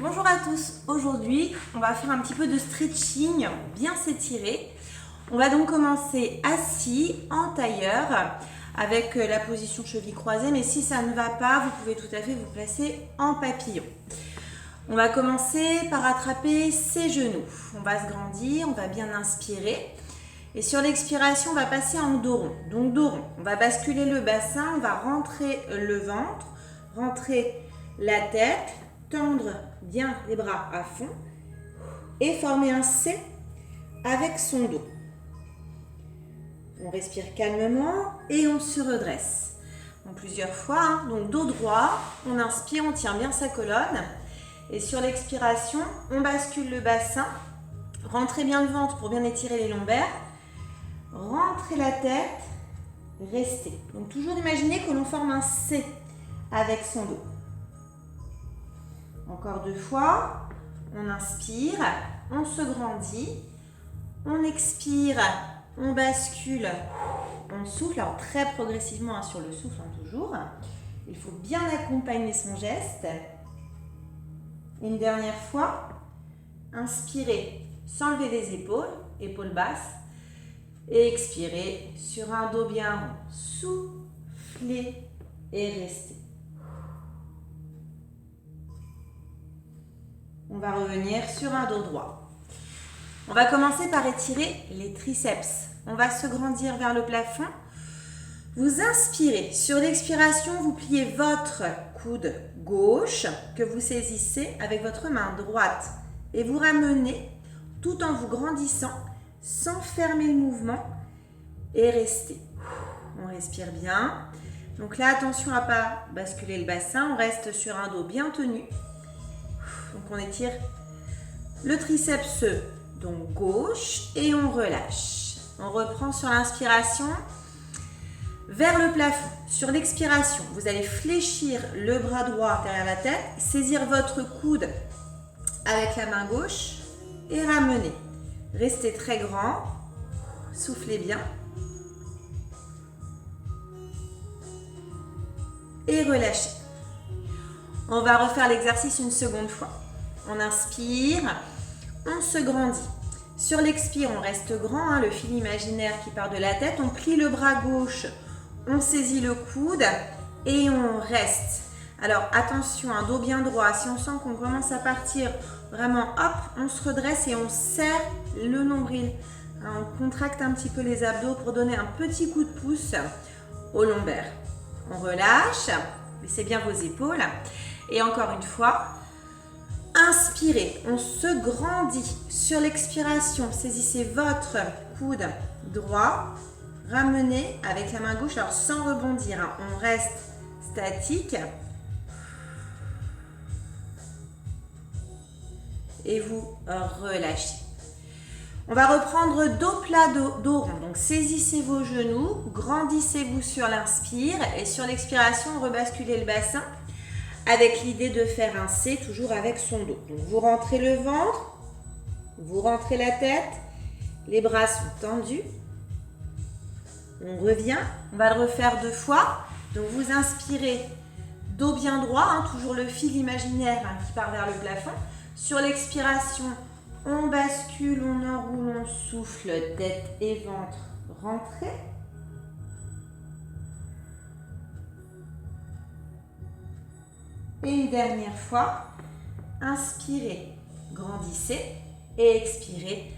Bonjour à tous, aujourd'hui on va faire un petit peu de stretching, bien s'étirer. On va donc commencer assis en tailleur avec la position cheville croisée, mais si ça ne va pas, vous pouvez tout à fait vous placer en papillon. On va commencer par attraper ses genoux, on va se grandir, on va bien inspirer et sur l'expiration on va passer en dos rond. Donc dos rond, on va basculer le bassin, on va rentrer le ventre, rentrer la tête, tendre bien les bras à fond et former un C avec son dos. On respire calmement et on se redresse. Donc plusieurs fois, donc dos droit, on inspire, on tient bien sa colonne et sur l'expiration, on bascule le bassin, rentrez bien le ventre pour bien étirer les lombaires, rentrez la tête, restez. Donc toujours imaginer que l'on forme un C avec son dos. Encore deux fois, on inspire, on se grandit, on expire, on bascule, on souffle, alors très progressivement sur le souffle toujours. Il faut bien accompagner son geste. Une dernière fois, inspirez, sans lever les épaules, épaules basses, et expirez sur un dos bien rond. Soufflez et restez. On va revenir sur un dos droit. On va commencer par étirer les triceps. On va se grandir vers le plafond. Vous inspirez. Sur l'expiration, vous pliez votre coude gauche que vous saisissez avec votre main droite et vous ramenez tout en vous grandissant sans fermer le mouvement et restez. On respire bien. Donc là, attention à ne pas basculer le bassin. On reste sur un dos bien tenu. Donc on étire le triceps donc gauche et on relâche. On reprend sur l'inspiration vers le plafond. Sur l'expiration, vous allez fléchir le bras droit derrière la tête, saisir votre coude avec la main gauche et ramener. Restez très grand, soufflez bien et relâchez. On va refaire l'exercice une seconde fois. On inspire, on se grandit. Sur l'expire, on reste grand, le fil imaginaire qui part de la tête. On plie le bras gauche, on saisit le coude et on reste. Alors attention, un dos bien droit. Si on sent qu'on commence à partir, vraiment hop, on se redresse et on serre le nombril. On contracte un petit peu les abdos pour donner un petit coup de pouce au lombaire. On relâche, baissez bien vos épaules. Et encore une fois, inspirez, on se grandit. Sur l'expiration, saisissez votre coude droit, ramenez avec la main gauche, alors sans rebondir, on reste statique. Et vous relâchez. On va reprendre dos plat, dos rond. Donc saisissez vos genoux, grandissez-vous sur l'inspire et sur l'expiration, rebasculez le bassin avec l'idée de faire un C toujours avec son dos. Donc vous rentrez le ventre, vous rentrez la tête, les bras sont tendus. On revient, on va le refaire deux fois. Donc vous inspirez, dos bien droit, toujours le fil imaginaire qui part vers le plafond. Sur l'expiration, on bascule, on enroule, on souffle, tête et ventre, rentrez. Et une dernière fois, inspirez, grandissez et expirez,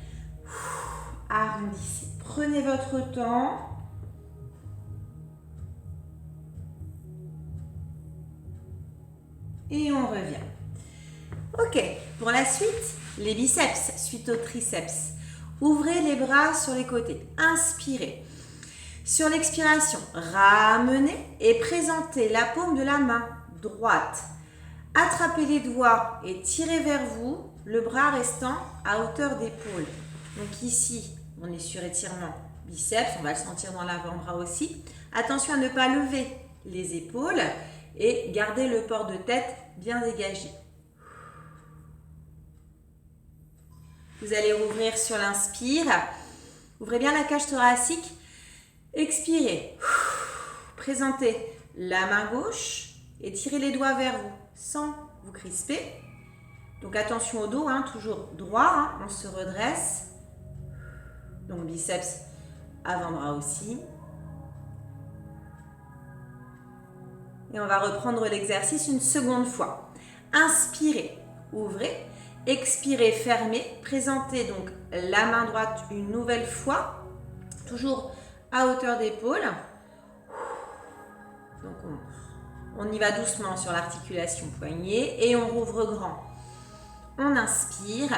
arrondissez. Prenez votre temps. Et on revient. Ok, pour la suite, les biceps suite aux triceps. Ouvrez les bras sur les côtés. Inspirez. Sur l'expiration, ramenez et présentez la paume de la main droite. Attrapez les doigts et tirez vers vous, le bras restant à hauteur d'épaule. Donc ici, on est sur étirement biceps, on va le sentir dans l'avant-bras aussi. Attention à ne pas lever les épaules et garder le port de tête bien dégagé. Vous allez rouvrir sur l'inspire. Ouvrez bien la cage thoracique. Expirez. Présentez la main gauche et tirez les doigts vers vous sans vous crisper. Donc attention au dos, hein, toujours droit, hein, on se redresse. Donc biceps, avant-bras aussi. Et on va reprendre l'exercice une seconde fois. Inspirez, ouvrez. Expirez, fermez. Présentez donc la main droite une nouvelle fois. Toujours à hauteur d'épaule. Donc on y va doucement sur l'articulation poignet et on rouvre grand. On inspire.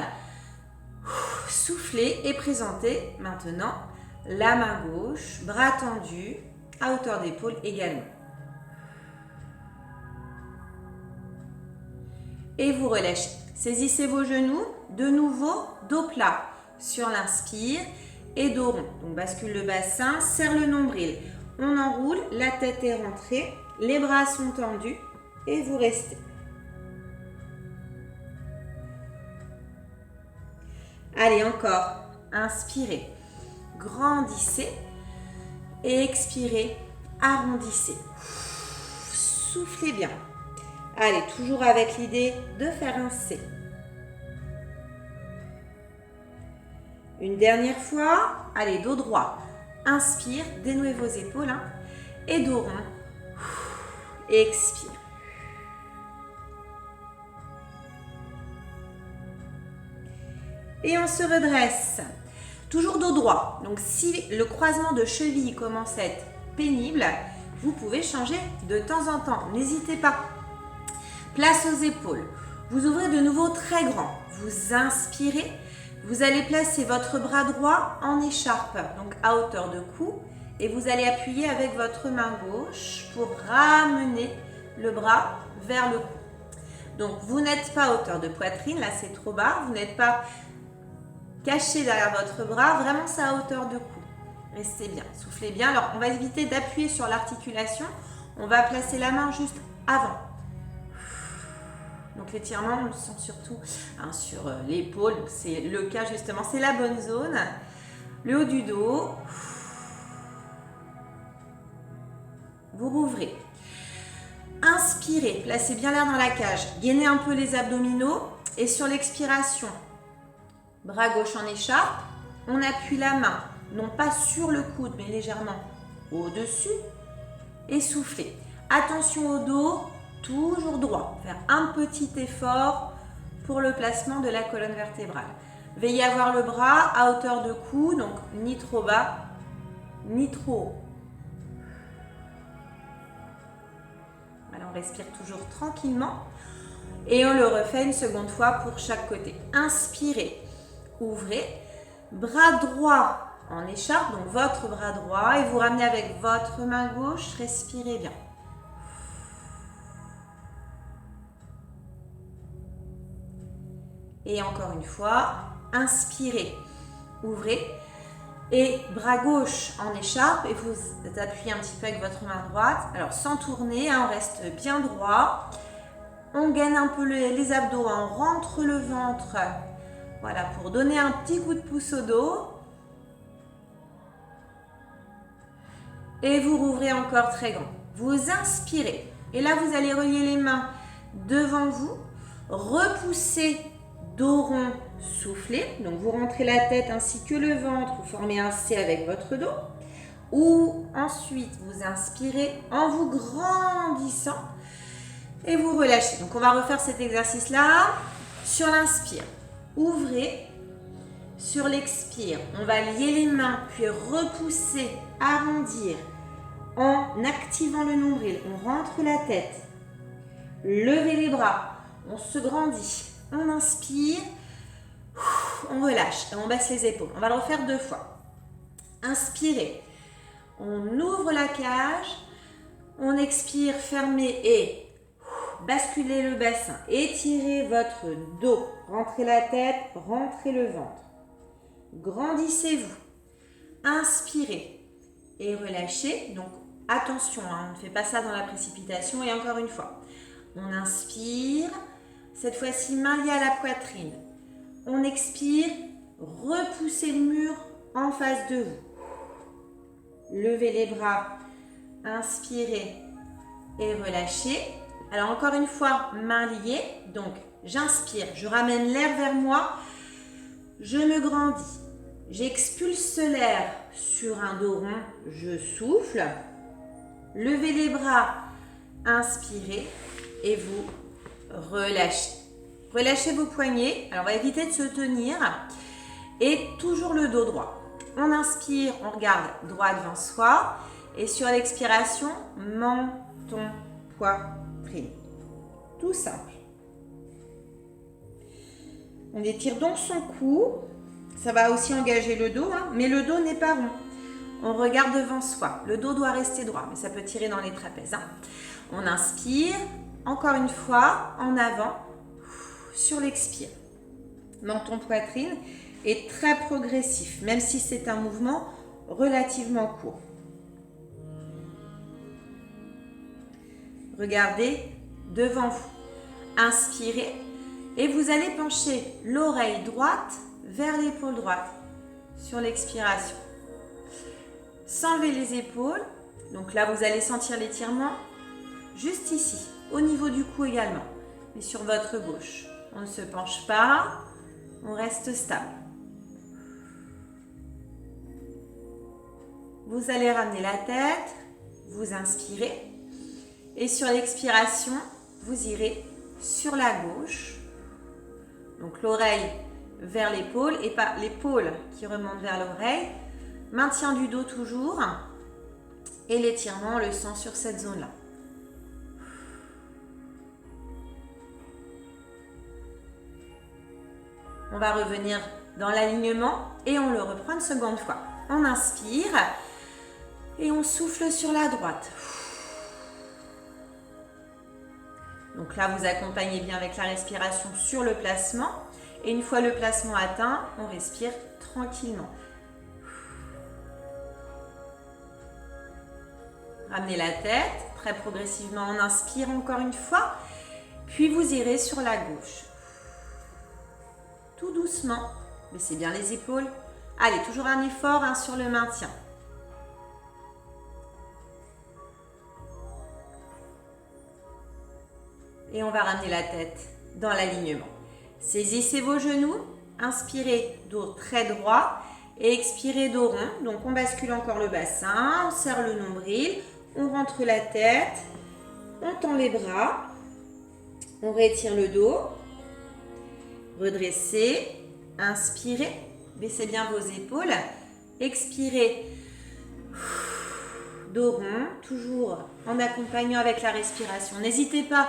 Soufflez et présentez maintenant la main gauche, bras tendus, à hauteur d'épaule également. Et vous relâchez. Saisissez vos genoux, de nouveau dos plat sur l'inspire et dos rond. Donc bascule le bassin, serre le nombril. On enroule, la tête est rentrée, les bras sont tendus et vous restez. Allez, encore. Inspirez, grandissez et expirez, arrondissez. Soufflez bien. Allez, toujours avec l'idée de faire un C. Une dernière fois. Allez, dos droit. Inspire, dénouez vos épaules. Hein, et dos rond. Et expire. Et on se redresse. Toujours dos droit. Donc, si le croisement de cheville commence à être pénible, vous pouvez changer de temps en temps. N'hésitez pas. Place aux épaules. Vous ouvrez de nouveau très grand. Vous inspirez. Vous allez placer votre bras droit en écharpe, donc à hauteur de cou. Et vous allez appuyer avec votre main gauche pour ramener le bras vers le cou. Donc, vous n'êtes pas à hauteur de poitrine. Là, c'est trop bas. Vous n'êtes pas caché derrière votre bras. Vraiment, c'est à hauteur de cou. Restez bien. Soufflez bien. Alors, on va éviter d'appuyer sur l'articulation. On va placer la main juste avant. Donc l'étirement, on le sent surtout hein, sur l'épaule. C'est le cas justement, c'est la bonne zone. Le haut du dos. Vous rouvrez. Inspirez, placez bien l'air dans la cage. Gainez un peu les abdominaux. Et sur l'expiration, bras gauche en écharpe. On appuie la main, non pas sur le coude, mais légèrement au-dessus. Et soufflez. Attention au dos. Toujours droit, faire un petit effort pour le placement de la colonne vertébrale. Veillez à avoir le bras à hauteur de cou, donc ni trop bas, ni trop haut. Alors on respire toujours tranquillement et on le refait une seconde fois pour chaque côté. Inspirez, ouvrez, bras droit en écharpe, donc votre bras droit et vous ramenez avec votre main gauche, respirez bien. Et encore une fois, inspirez, ouvrez et bras gauche en écharpe et vous appuyez un petit peu avec votre main droite. Alors sans tourner, hein, on reste bien droit. On gaine un peu les abdos, on rentre le ventre. Voilà, pour donner un petit coup de pouce au dos. Et vous rouvrez encore très grand. Vous inspirez. Et là, vous allez relier les mains devant vous. Repoussez. Dos rond, soufflez. Donc, vous rentrez la tête ainsi que le ventre. Vous formez un C avec votre dos. Ou ensuite, vous inspirez en vous grandissant. Et vous relâchez. Donc, on va refaire cet exercice-là. Sur l'inspire, ouvrez. Sur l'expire, on va lier les mains, puis repousser, arrondir. En activant le nombril, on rentre la tête. Levez les bras. On se grandit. On inspire, on relâche et on baisse les épaules. On va le refaire 2 fois. Inspirez, on ouvre la cage, on expire, fermez et basculez le bassin. Étirez votre dos, rentrez la tête, rentrez le ventre. Grandissez-vous. Inspirez et relâchez. Donc attention, hein, on ne fait pas ça dans la précipitation. Et encore une fois, on inspire. Cette fois-ci, main liée à la poitrine. On expire, repoussez le mur en face de vous. Levez les bras, inspirez et relâchez. Alors encore une fois, mains liées. Donc j'inspire, je ramène l'air vers moi. Je me grandis. J'expulse l'air sur un dos rond. Je souffle. Levez les bras. Inspirez. Et vous relâchez. Relâchez vos poignets. Alors on va éviter de se tenir. Et toujours le dos droit. On inspire, on regarde droit devant soi. Et sur l'expiration, menton, poitrine. Tout simple. On étire donc son cou. Ça va aussi engager le dos, hein, mais le dos n'est pas rond. On regarde devant soi. Le dos doit rester droit, mais ça peut tirer dans les trapèzes. Hein. On inspire, encore une fois, en avant, sur l'expire. Menton, poitrine est très progressif, même si c'est un mouvement relativement court. Regardez devant vous. Inspirez et vous allez pencher l'oreille droite vers l'épaule droite sur l'expiration. Sans lever les épaules. Donc là, vous allez sentir l'étirement juste ici, au niveau du cou également, mais sur votre gauche. On ne se penche pas, on reste stable. Vous allez ramener la tête, vous inspirez et sur l'expiration, vous irez sur la gauche. Donc l'oreille vers l'épaule et pas l'épaule qui remonte vers l'oreille. Maintien du dos toujours et l'étirement, on le sent sur cette zone-là. On va revenir dans l'alignement et on le reprend une seconde fois. On inspire et on souffle sur la droite. Donc là, vous accompagnez bien avec la respiration sur le placement. Et une fois le placement atteint, on respire tranquillement. Ramenez la tête, très progressivement, on inspire encore une fois. Puis vous irez sur la gauche. Tout doucement, baissez bien les épaules. Allez, toujours un effort sur le maintien. Et on va ramener la tête dans l'alignement. Saisissez vos genoux, inspirez dos très droit et expirez dos rond. Donc on bascule encore le bassin, on serre le nombril, on rentre la tête, on tend les bras, on retire le dos, redressez, inspirez, baissez bien vos épaules, expirez, dos rond, toujours en accompagnant avec la respiration. N'hésitez pas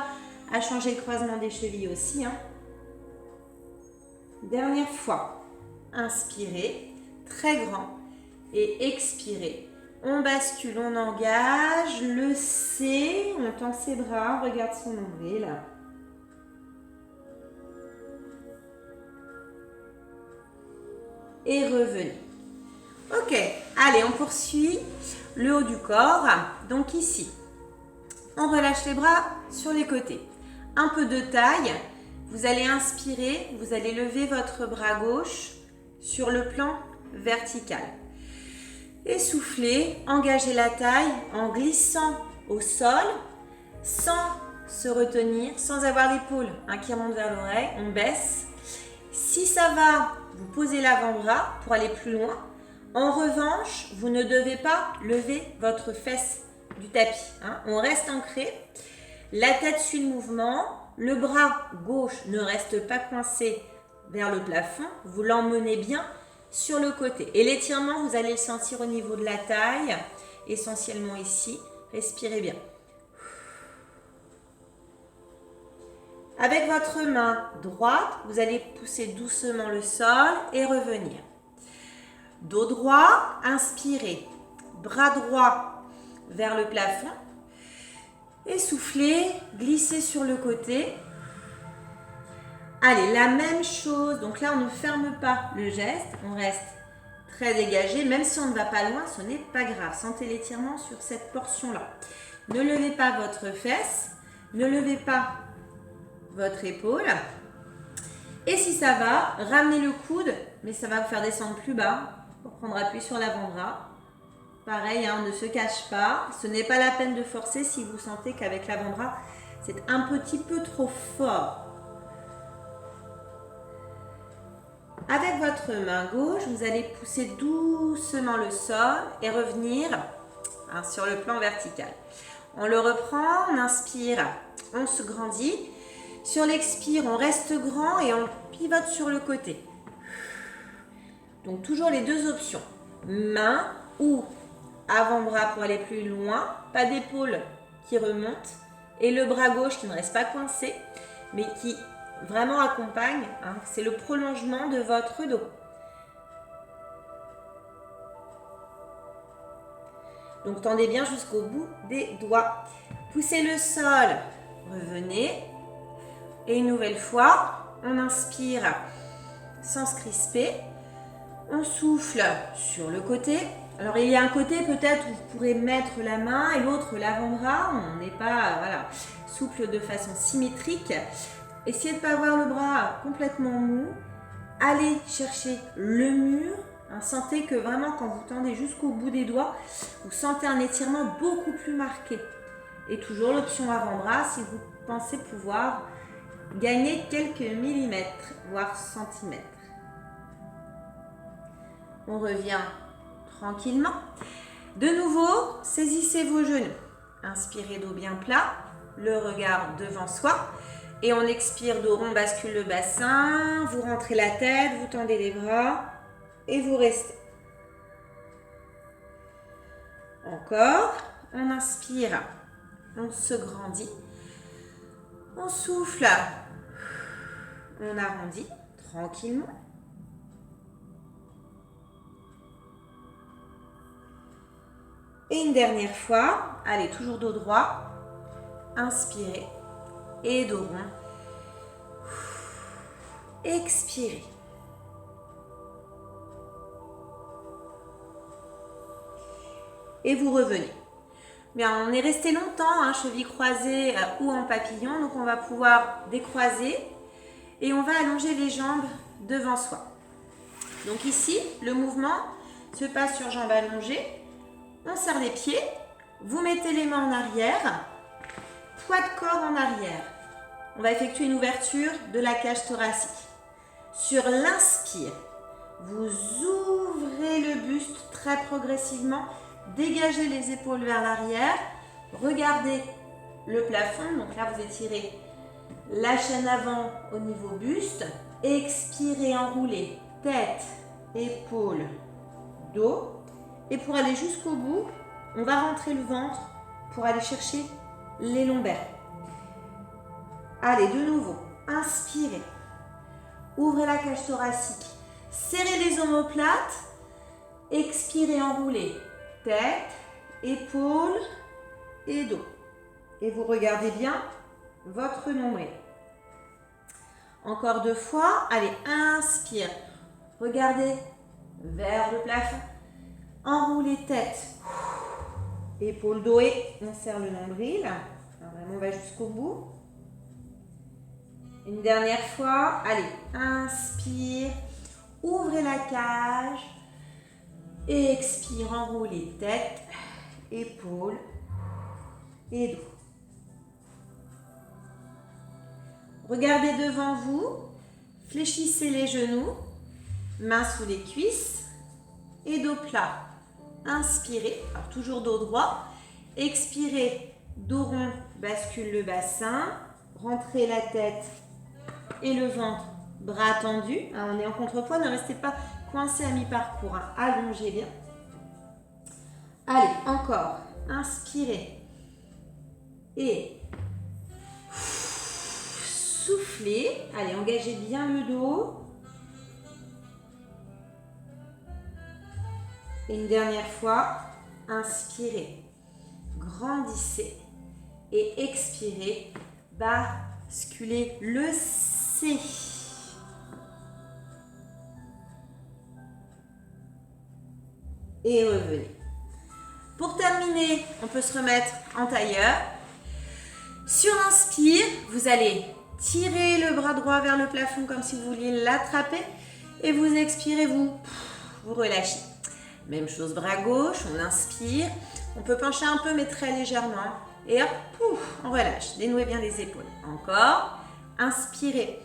à changer le croisement des chevilles aussi. Dernière fois, inspirez, très grand, et expirez. On bascule, on engage, le C, on tend ses bras, on regarde son nombril. Et revenez. Ok, allez, on poursuit le haut du corps. Donc ici, on relâche les bras sur les côtés. Un peu de taille. Vous allez inspirer, vous allez lever votre bras gauche sur le plan vertical. Et soufflez, engagez la taille en glissant au sol sans se retenir, sans avoir l'épaule qui remonte vers l'oreille. On baisse. Si ça va, vous posez l'avant-bras pour aller plus loin. En revanche, vous ne devez pas lever votre fesse du tapis. On reste ancré. La tête suit le mouvement. Le bras gauche ne reste pas coincé vers le plafond. Vous l'emmenez bien sur le côté. Et l'étirement, vous allez le sentir au niveau de la taille, essentiellement ici. Respirez bien. Avec votre main droite, vous allez pousser doucement le sol et revenir. Dos droit, inspirez. Bras droit vers le plafond. Et soufflez, glissez sur le côté. Allez, la même chose. Donc là, on ne ferme pas le geste. On reste très dégagé. Même si on ne va pas loin, ce n'est pas grave. Sentez l'étirement sur cette portion-là. Ne levez pas votre fesse. Ne levez pas votre épaule. Et si ça va, ramenez le coude. Mais ça va vous faire descendre plus bas pour prendre appui sur l'avant-bras. Pareil, on ne se cache pas. Ce n'est pas la peine de forcer si vous sentez qu'avec l'avant-bras, C'est un petit peu trop fort. Avec votre main gauche, vous allez pousser doucement le sol et revenir sur le plan vertical. On le reprend, on inspire, on se grandit. Sur l'expire, on reste grand et on pivote sur le côté. Donc toujours les deux options. Main ou avant-bras pour aller plus loin, pas d'épaule qui remonte et le bras gauche qui ne reste pas coincé, mais qui vraiment accompagne, c'est le prolongement de votre dos. Donc tendez bien jusqu'au bout des doigts. Poussez le sol, revenez. Et une nouvelle fois, on inspire sans se crisper. On souffle sur le côté. Alors il y a un côté peut-être où vous pourrez mettre la main et l'autre l'avant-bras. On n'est pas souple de façon symétrique. Essayez de ne pas avoir le bras complètement mou. Allez chercher le mur. Sentez que vraiment quand vous tendez jusqu'au bout des doigts, vous sentez un étirement beaucoup plus marqué. Et toujours l'option avant-bras si vous pensez pouvoir gagner quelques millimètres, voire centimètres. On revient tranquillement. De nouveau, saisissez vos genoux. Inspirez dos bien plat, le regard devant soi. Et on expire, dos rond, bascule le bassin. Vous rentrez la tête, vous tendez les bras et vous restez. Encore, on inspire, on se grandit. On souffle, on arrondit tranquillement. Et une dernière fois, allez, toujours dos droit, inspirez et dos rond, expirez. Et vous revenez. Bien, on est resté longtemps, cheville croisée ou en papillon, donc on va pouvoir décroiser et on va allonger les jambes devant soi. Donc ici, le mouvement se passe sur jambes allongées. On serre les pieds, vous mettez les mains en arrière, poids de corps en arrière. On va effectuer une ouverture de la cage thoracique. Sur l'inspire, vous ouvrez le buste très progressivement, dégagez les épaules vers l'arrière, regardez le plafond. Donc là, vous étirez la chaîne avant au niveau buste, expirez, enroulez tête, épaules, dos. Et pour aller jusqu'au bout, on va rentrer le ventre pour aller chercher les lombaires. Allez, de nouveau, inspirez. Ouvrez la cage thoracique. Serrez les omoplates. Expirez, enroulez. Tête, épaules et dos. Et vous regardez bien votre nombril. Encore 2 fois. Allez, inspire. Regardez vers le plafond. Enroulez tête, épaules, dos et on serre le nombril. Alors vraiment, on va jusqu'au bout. Une dernière fois. Allez, inspire. Ouvrez la cage. Et expire, enroulez tête, épaules et dos. Regardez devant vous. Fléchissez les genoux. Mains sous les cuisses. Et dos plat. Inspirez, alors toujours dos droit. Expirez, dos rond, bascule le bassin. Rentrez la tête et le ventre, bras tendus. On est en contrepoids, ne restez pas coincé à mi-parcours. Allongez bien. Allez, encore. Inspirez. Et soufflez. Allez, engagez bien le dos. Et une dernière fois, inspirez, grandissez et expirez, basculez le C. Et revenez. Pour terminer, on peut se remettre en tailleur. Sur l'inspire, vous allez tirer le bras droit vers le plafond comme si vous vouliez l'attraper et vous expirez, vous relâchez. Même chose, bras gauche, on inspire. On peut pencher un peu, mais très légèrement. Et hop, pouf, on relâche. Dénouez bien les épaules. Encore. Inspirez.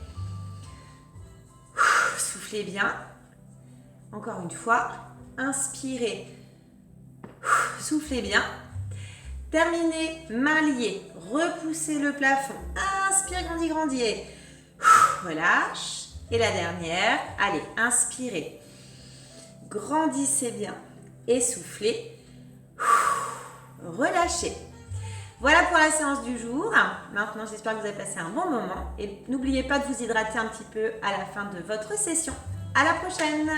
Soufflez bien. Encore une fois. Inspirez. Soufflez bien. Terminez, main liée. Repoussez le plafond. Inspire, grandis, grandis. Relâche. Et la dernière. Allez, inspirez. Grandissez bien. Et soufflez. Relâchez. Voilà pour la séance du jour. Maintenant, j'espère que vous avez passé un bon moment. Et n'oubliez pas de vous hydrater un petit peu à la fin de votre session. À la prochaine!